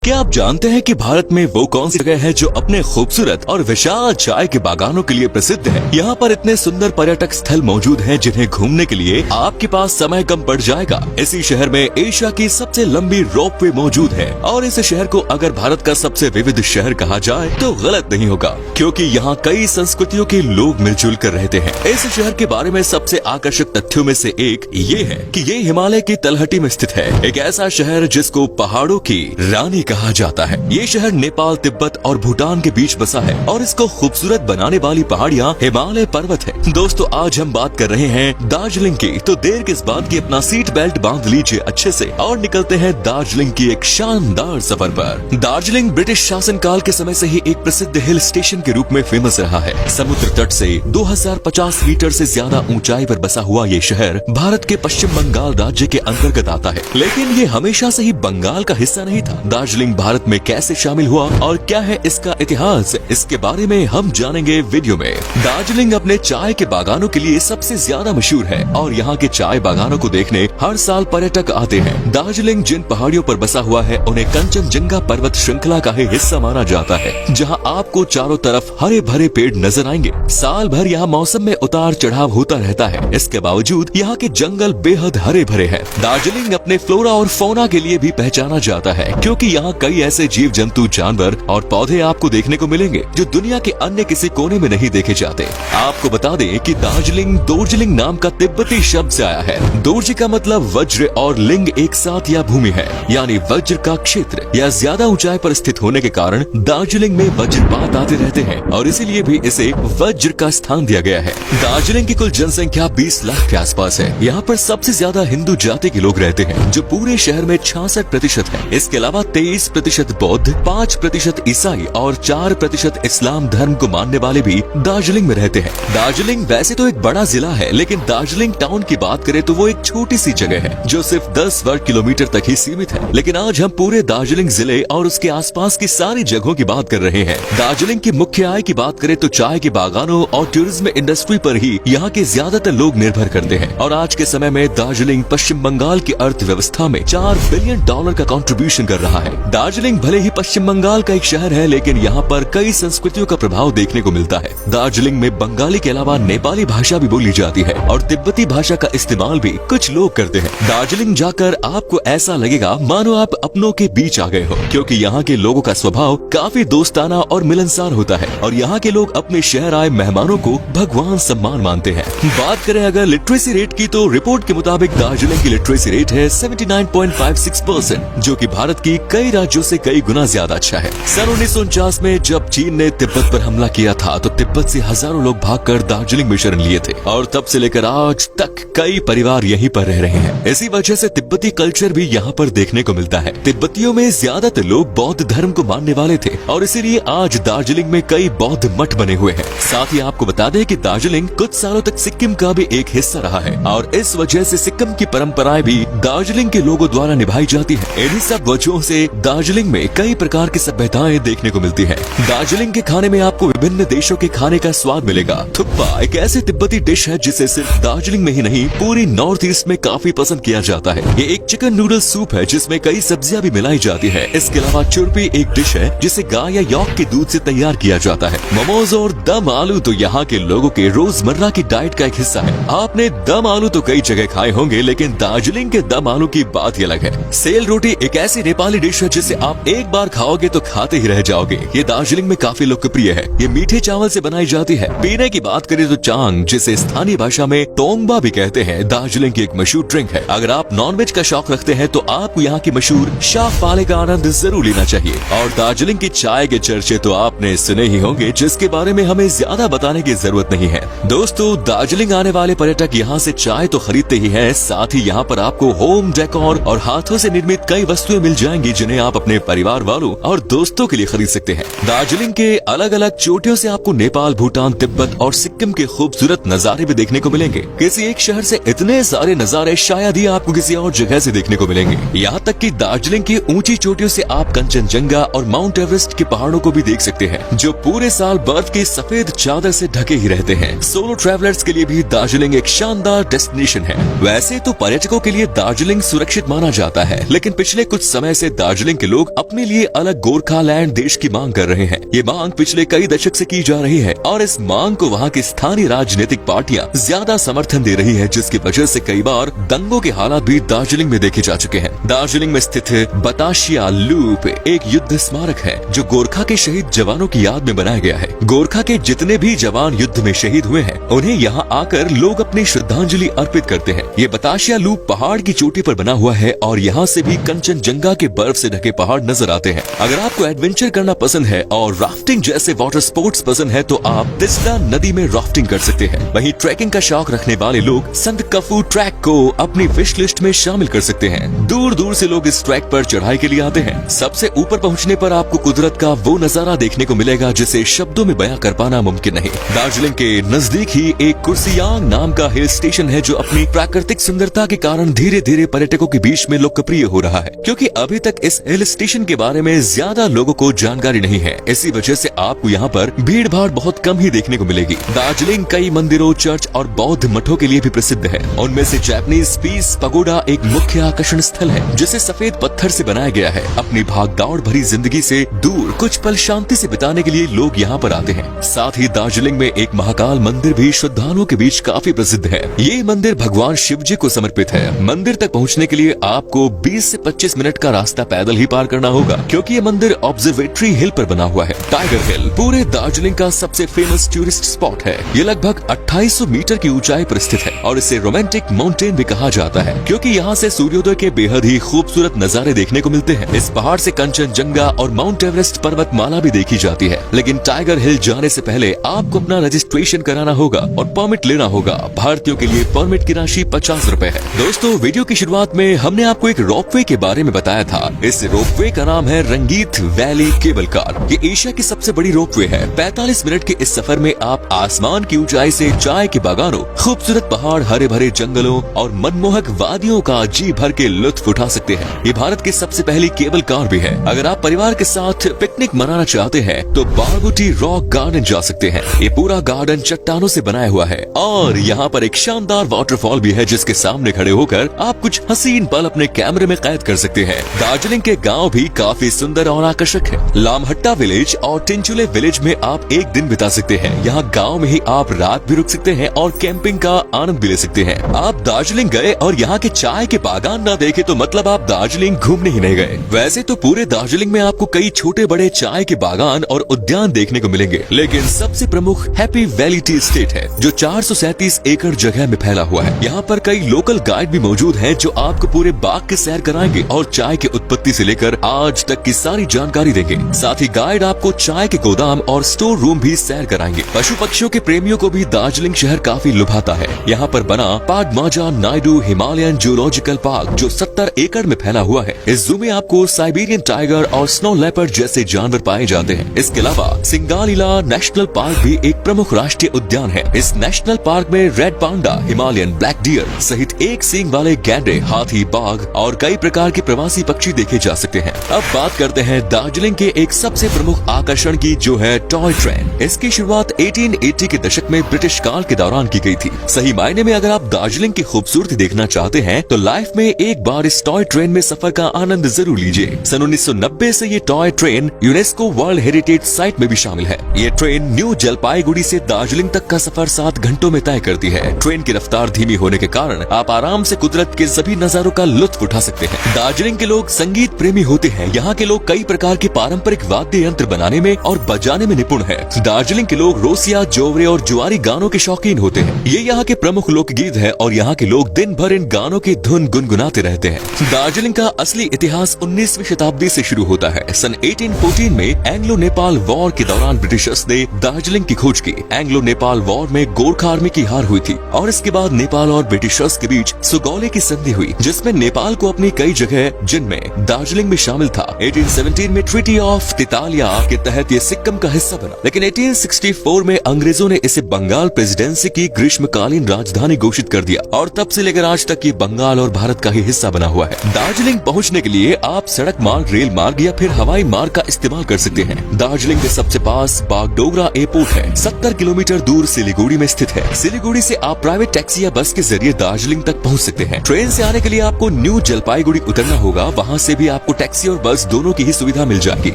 क्या आप जानते हैं कि भारत में वो कौन सी जगह है जो अपने खूबसूरत और विशाल चाय के बागानों के लिए प्रसिद्ध है। यहाँ पर इतने सुंदर पर्यटक स्थल मौजूद हैं जिन्हें घूमने के लिए आपके पास समय कम पड़ जाएगा। इसी शहर में एशिया की सबसे लंबी रोपवे मौजूद है और इस शहर को अगर भारत का सबसे विविध शहर कहा जाए तो गलत नहीं होगा, क्योंकि यहाँ कई संस्कृतियों के लोग मिलजुल कर रहते हैं। इस शहर के बारे में सबसे आकर्षक तथ्यों में से एक ये है कि ये हिमालय की तलहटी में स्थित है, एक ऐसा शहर जिसको पहाड़ों की रानी कहा जाता है। ये शहर नेपाल, तिब्बत और भूटान के बीच बसा है और इसको खूबसूरत बनाने वाली पहाड़ियाँ हिमालय पर्वत है। दोस्तों, आज हम बात कर रहे हैं दार्जिलिंग की, तो देर किस बात की, अपना सीट बेल्ट बांध लीजिए अच्छे से और निकलते हैं दार्जिलिंग की एक शानदार सफर पर। दार्जिलिंग ब्रिटिश शासनकाल के समय से ही एक प्रसिद्ध हिल स्टेशन के रूप में फेमस रहा है। समुद्र तट से 2050 मीटर से ज्यादा ऊंचाई पर बसा हुआ ये शहर भारत के पश्चिम बंगाल राज्य के अंतर्गत आता है, लेकिन ये हमेशा से ही बंगाल का हिस्सा नहीं था। दार्जिलिंग भारत में कैसे शामिल हुआ और क्या है इसका इतिहास, इसके बारे में हम जानेंगे वीडियो में। दार्जिलिंग अपने चाय के बागानों के लिए सबसे ज्यादा मशहूर है और यहाँ के चाय बागानों को देखने हर साल पर्यटक आते हैं। दार्जिलिंग जिन पहाड़ियों पर बसा हुआ है उन्हें कंचनजंगा पर्वत श्रृंखला का ही हिस्सा माना जाता है, जहाँ आपको चारों तरफ हरे भरे पेड़ नजर आएंगे। साल भर यहाँ मौसम में उतार चढ़ाव होता रहता है, इसके बावजूद यहाँ के जंगल बेहद हरे भरे हैं। दार्जिलिंग अपने फ्लोरा और फौना के लिए भी पहचाना जाता है, क्योंकि यहाँ कई ऐसे जीव जंतु, जानवर और पौधे आपको देखने को मिलेंगे जो दुनिया के अन्य किसी कोने में नहीं देखे जाते। आपको बता दें कि दार्जिलिंग दोर्जिलिंग नाम का तिब्बती शब्द से आया है। दोर्जी का मतलब वज्र और लिंग एक साथ या भूमि है, यानी वज्र का क्षेत्र या ज्यादा ऊंचाई पर स्थित होने के कारण दार्जिलिंग में वज्रपात आते रहते हैं और इसीलिए भी इसे वज्र का स्थान दिया गया है। दार्जिलिंग की कुल जनसंख्या 20 लाख के आसपास है। यहाँ पर सबसे ज्यादा हिंदू जाति के लोग रहते हैं, जो पूरे शहर में 66% है। इसके अलावा 23% बौद्ध, 5% ईसाई और 4% इस्लाम धर्म को मानने वाले भी दार्जिलिंग में रहते हैं। दार्जिलिंग वैसे तो एक बड़ा जिला है, लेकिन दार्जिलिंग टाउन की बात करें तो वो एक छोटी सी जगह है जो सिर्फ 10 वर्ग किलोमीटर तक ही सीमित है। लेकिन आज हम पूरे दार्जिलिंग जिले और उसके आसपास की सारी जगहों की बात कर रहे हैं। दार्जिलिंग की मुख्य आय की बात करें तो चाय के बागानों और टूरिज्म इंडस्ट्री पर ही यहाँ के ज्यादातर लोग निर्भर करते हैं और आज के समय में दार्जिलिंग पश्चिम बंगाल की अर्थव्यवस्था में $4 बिलियन का कंट्रीब्यूशन कर रहा है। दार्जिलिंग भले ही पश्चिम बंगाल का एक शहर है, लेकिन यहाँ पर कई संस्कृतियों का प्रभाव देखने को मिलता है। दार्जिलिंग में बंगाली के अलावा नेपाली भाषा भी बोली जाती है और तिब्बती भाषा का इस्तेमाल भी कुछ लोग करते हैं। दार्जिलिंग जाकर आपको ऐसा लगेगा मानो आप अपनों के बीच आ गए हो, क्योंकि यहाँ के लोगों का स्वभाव काफी दोस्ताना और मिलनसार होता है और यहाँ के लोग अपने शहर आए मेहमानों को भगवान सम्मान मानते हैं। बात करें अगर लिटरेसी रेट की, तो रिपोर्ट के मुताबिक दार्जिलिंग की लिटरेसी रेट है 79.56%, जो कि भारत की कई राज्यों से कई गुना ज्यादा अच्छा है। सन 1949 में जब चीन ने तिब्बत पर हमला किया था तो तिब्बत से हजारों लोग भागकर दार्जिलिंग में शरण लिए थे और तब से लेकर आज तक कई परिवार यहीं पर रह रहे हैं। इसी वजह से तिब्बती कल्चर भी यहाँ पर देखने को मिलता है। तिब्बतियों में ज्यादातर लोग बौद्ध धर्म को मानने वाले थे और इसीलिए आज दार्जिलिंग में कई बौद्ध मठ बने हुए हैं। साथ ही आपको बता दें कि दार्जिलिंग कुछ सालों तक सिक्किम का भी एक हिस्सा रहा है और इस वजह से सिक्किम की परंपराएं भी दार्जिलिंग के लोगों द्वारा निभाई जाती है। इन्हीं सब वजहों से दार्जिलिंग में कई प्रकार की सभ्यताएं देखने को मिलती है। दार्जिलिंग के खाने में आपको विभिन्न देशों के खाने का स्वाद मिलेगा। थुप्पा एक ऐसी तिब्बती डिश है जिसे सिर्फ दार्जिलिंग में ही नहीं पूरी नॉर्थ ईस्ट में काफी पसंद किया जाता है। ये एक चिकन नूडल सूप है जिसमें कई सब्जियां भी मिलाई जाती है। इसके अलावा चुरपी एक डिश है जिसे गाय या यॉक के दूध से तैयार किया जाता है। मोमोज और दम आलू तो यहाँ के लोगों के रोजमर्रा की डाइट का एक हिस्सा है। आपने दम आलू तो कई जगह खाए होंगे, लेकिन दार्जिलिंग के दम आलू की बात ही अलग है। सेल रोटी एक ऐसी नेपाली डिश है जिसे आप एक बार खाओगे तो खाते ही रह जाओगे। ये दार्जिलिंग में काफी लोकप्रिय है। ये मीठे चावल से बनाई जाती है। पीने की बात करें तो चांग, जिसे स्थानीय भाषा में तोंगबा भी कहते हैं, दार्जिलिंग की एक मशहूर ड्रिंक है। अगर आप नॉनवेज का शौक रखते हैं तो आपको यहाँ की मशहूर शाह पाले का आनंद जरूर लेना चाहिए। और दार्जिलिंग की चाय के चर्चे तो आपने सुने ही होंगे, जिसके बारे में हमें ज्यादा बताने की जरूरत नहीं है। दोस्तों, दार्जिलिंग आने वाले पर्यटक यहाँ से चाय तो खरीदते ही हैं, साथ ही यहाँ पर आपको होम डेकोर और हाथों से निर्मित कई वस्तुएं मिल जाएंगी जिन्हें आप अपने परिवार वालों और दोस्तों के लिए खरीद सकते हैं। दार्जिलिंग के अलग अलग चोटियों से आपको नेपाल, भूटान, तिब्बत और सिक्किम के खूबसूरत नजारे भी देखने को मिलेंगे। किसी एक शहर से इतने सारे नजारे शायद ही आपको किसी और जगह से देखने को मिलेंगे। यहाँ तक कि दार्जिलिंग की ऊंची चोटियों से आप कंचनजंगा और माउंट एवरेस्ट के पहाड़ों को भी देख सकते हैं, जो पूरे साल बर्फ की सफेद चादर से ढके ही रहते हैं। सोलो ट्रैवलर्स के लिए भी दार्जिलिंग एक शानदार डेस्टिनेशन है। वैसे तो पर्यटकों के लिए दार्जिलिंग सुरक्षित माना जाता है, लेकिन पिछले कुछ समय से दार्जिलिंग दार्जिलिंग के लोग अपने लिए अलग गोरखालैंड देश की मांग कर रहे हैं। ये मांग पिछले कई दशक से की जा रही है और इस मांग को वहाँ की स्थानीय राजनीतिक पार्टियां ज्यादा समर्थन दे रही है, जिसकी वजह से कई बार दंगों के हालात भी दार्जिलिंग में देखे जा चुके हैं। दार्जिलिंग में स्थित बतासिया लूप एक युद्ध स्मारक है जो गोरखा के शहीद जवानों की याद में बनाया गया है। गोरखा के जितने भी जवान युद्ध में शहीद हुए हैं उन्हें यहाँ आकर लोग अपनी श्रद्धांजलि अर्पित करते हैं। ये बतासिया लूप पहाड़ की चोटी पर बना हुआ है और यहाँ से भी कंचनजंगा के बर्फ से ढके पहाड़ नजर आते हैं। अगर आपको एडवेंचर करना पसंद है और राफ्टिंग जैसे वाटर स्पोर्ट्स पसंद है तो आप तिस्ता नदी में राफ्टिंग कर सकते हैं। वहीं ट्रैकिंग का शौक रखने वाले लोग संत कफू ट्रैक को अपनी विश लिस्ट में शामिल कर सकते हैं। दूर दूर से लोग इस ट्रैक पर चढ़ाई के लिए आते हैं। सबसे ऊपर पहुंचने पर आपको कुदरत का वो नजारा देखने को मिलेगा जिसे शब्दों में बयां कर पाना मुमकिन नहीं। दार्जिलिंग के नजदीक ही एक कुर्सियांग नाम का हिल स्टेशन है जो अपनी प्राकृतिक सुंदरता के कारण धीरे धीरे पर्यटकों के बीच में लोकप्रिय हो रहा है, क्योंकि अभी तक इस हिल स्टेशन के बारे में ज्यादा लोगों को जानकारी नहीं है। इसी वजह से आपको यहाँ पर भीड़ भाड़ बहुत कम ही देखने को मिलेगी। दार्जिलिंग कई मंदिरों, चर्च और बौद्ध मठों के लिए भी प्रसिद्ध है। उनमें से जापानीज पीस पगोडा एक मुख्य आकर्षण स्थल है जिसे सफेद पत्थर से बनाया गया है। अपनी भागदौड़ भरी जिंदगी से दूर कुछ पल शांति से बिताने के लिए लोग यहाँ पर आते हैं। साथ ही दार्जिलिंग में एक महाकाल मंदिर भी श्रद्धालुओं के बीच काफी प्रसिद्ध है। ये मंदिर भगवान शिव जी को समर्पित है। मंदिर तक पहुँचने के लिए आपको 20 से 25 मिनट का रास्ता पैदल ही पार करना होगा, क्योंकि ये मंदिर ऑब्जर्वेटरी हिल पर बना हुआ है। टाइगर हिल पूरे दार्जिलिंग का सबसे फेमस टूरिस्ट स्पॉट है। ये लगभग 2800 मीटर की ऊंचाई पर स्थित है और इसे रोमांटिक माउंटेन भी कहा जाता है, क्योंकि यहाँ से सूर्योदय के बेहद ही खूबसूरत नजारे देखने को मिलते हैं। इस पहाड़ से कंचनजंगा और माउंट एवरेस्ट पर्वतमाला भी देखी जाती है। लेकिन टाइगर हिल जाने से पहले आपको अपना रजिस्ट्रेशन कराना होगा और परमिट लेना होगा। भारतीयों के लिए परमिट की राशि 50 रुपए है। दोस्तों, वीडियो की शुरुआत में हमने आपको एक रोपवे के बारे में बताया था। इस रोपवे का नाम है रंगीत वैली केबल कार। ये एशिया की सबसे बड़ी रोपवे है। 45 मिनट के इस सफर में आप आसमान की ऊंचाई से चाय के बागानों, खूबसूरत पहाड़, हरे भरे जंगलों और मनमोहक वादियों का जी भर के लुत्फ उठा सकते हैं। ये भारत की सबसे पहली केबल कार भी है। अगर आप परिवार के साथ पिकनिक मनाना चाहते हैं तो बारबुटी रॉक गार्डन जा सकते हैं। ये पूरा गार्डन चट्टानों से बनाया हुआ है और यहाँ पर एक शानदार वाटरफॉल भी है जिसके सामने खड़े होकर आप कुछ हसीन पल अपने कैमरे में कैद कर सकते हैं। दार्जिलिंग के गांव भी काफी सुंदर और आकर्षक है। लामहट्टा विलेज और टिंचुले विलेज में आप एक दिन बिता सकते हैं। यहाँ गांव में ही आप रात भी रुक सकते हैं और कैंपिंग का आनंद भी ले सकते हैं। आप दार्जिलिंग गए और यहाँ के चाय के बागान न देखे तो मतलब आप दार्जिलिंग घूमने ही नहीं गए। वैसे तो पूरे दार्जिलिंग में आपको कई छोटे बड़े चाय के बागान और उद्यान देखने को मिलेंगे, लेकिन सबसे प्रमुख हैप्पी वैली टी एस्टेट है जो 437 एकड़ जगह में फैला हुआ है। यहाँ पर कई लोकल गाइड भी मौजूद हैं जो आपको पूरे बाग के सैर कराएंगे और चाय की उत्पत्ति से लेकर आज तक की सारी जानकारी देंगे। साथ ही गाइड आपको चाय के गोदाम और स्टोर रूम भी सैर कराएंगे। पशु पक्षियों के प्रेमियों को भी दार्जिलिंग शहर काफी लुभाता है। यहाँ पर बना पाडमाजा नायडू हिमालयन जूलॉजिकल पार्क जो 70 एकड़ में फैला हुआ है। इस जू में आपको साइबेरियन टाइगर और स्नो लेपर्ड जैसे जानवर पाए जाते हैं। इसके अलावा सिंगालीला नेशनल पार्क भी एक प्रमुख राष्ट्रीय उद्यान है। इस नेशनल पार्क में red panda, Himalayan black deer सहित एक सींग वाले गैंडे, हाथी, बाघ और कई प्रकार के प्रवासी पक्षी देखे जा सकते हैं। अब बात करते हैं दार्जिलिंग के एक सबसे प्रमुख आकर्षण की, जो है टॉय ट्रेन। इसकी शुरुआत 1880 के दशक में ब्रिटिश काल के दौरान की गई थी। सही मायने में अगर आप दार्जिलिंग की खूबसूरती देखना चाहते हैं तो लाइफ में एक बार इस टॉय ट्रेन में सफर का आनंद जरूर लीजिए। सन 1990 से ये toy train UNESCO world heritage site में भी शामिल है। ये ट्रेन न्यू जलपाईगुड़ी से दार्जिलिंग तक का सफर 7 घंटों में तय करती है। ट्रेन की रफ्तार धीमी होने के कारण आप आराम से कुदरत के सभी नजारों का लुत्फ उठा सकते हैं। दार्जिलिंग के लोग संगीत प्रेमी होते हैं। यहाँ के लोग कई प्रकार के पारंपरिक वाद्य यंत्र बनाने में और बजाने में निपुण है। दार्जिलिंग के लोग रोसिया, जोवरे और जुआरी गानों के शौकीन होते हैं। ये यहाँ के प्रमुख लोकगीत है और यहाँ के लोग दिन भर इन गानों की धुन गुनगुनाते रहते हैं। दार्जिलिंग का असली इतिहास 19वीं शताब्दी से शुरू होता है। सन 1814 में एंग्लो नेपाल वॉर के दौरान ब्रिटिशर्स ने दार्जिलिंग की खोज की। एंग्लो नेपाल वॉर में गोरखा आर्मी की हार हुई थी और इसके बाद नेपाल और ब्रिटिशर्स के बीच सुगौली की संधि हुई, जिसमें नेपाल को अपनी कई जगह, जिनमें दार्जिलिंग में शामिल था। 1817 में ट्रीटी ऑफ तितालिया के तहत ये सिक्किम का हिस्सा बना, लेकिन 1864 में अंग्रेजों ने इसे बंगाल प्रेसिडेंसी की ग्रीष्मकालीन राजधानी घोषित कर दिया और तब से लेकर आज तक ये बंगाल और भारत का ही हिस्सा बना बना हुआ है। दार्जिलिंग पहुंचने के लिए आप सड़क मार्ग, रेल मार्ग या फिर हवाई मार्ग का इस्तेमाल कर सकते हैं। दार्जिलिंग के सबसे पास बागडोगरा एयरपोर्ट है। 70 किलोमीटर दूर सिलीगुड़ी में स्थित है। सिलीगुड़ी से आप प्राइवेट टैक्सी या बस के जरिए दार्जिलिंग तक पहुंच सकते हैं। ट्रेन से आने के लिए आपको न्यू जलपाईगुड़ी उतरना होगा। वहां से भी आपको टैक्सी और बस दोनों की ही सुविधा मिल जाएगी।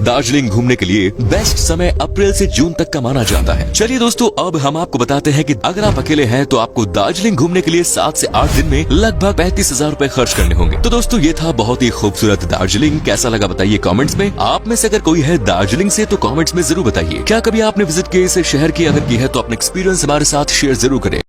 दार्जिलिंग घूमने के लिए बेस्ट समय अप्रैल से जून तक का माना जाता है। चलिए दोस्तों, अब हम आपको बताते हैं कि अगर आप अकेले हैं तो आपको दार्जिलिंग घूमने के लिए 7 से 8 दिन में लगभग 35,000 रूपए खर्च करने होंगे। तो दोस्तों, ये था बहुत ही खूबसूरत दार्जिलिंग। कैसा लगा बताइए कमेंट्स में। आप में से अगर कोई है दार्जिलिंग से तो कमेंट्स में जरूर बताइए। क्या कभी आपने विजिट किया इस शहर की? अगर की है तो अपने एक्सपीरियंस हमारे साथ शेयर जरूर करें।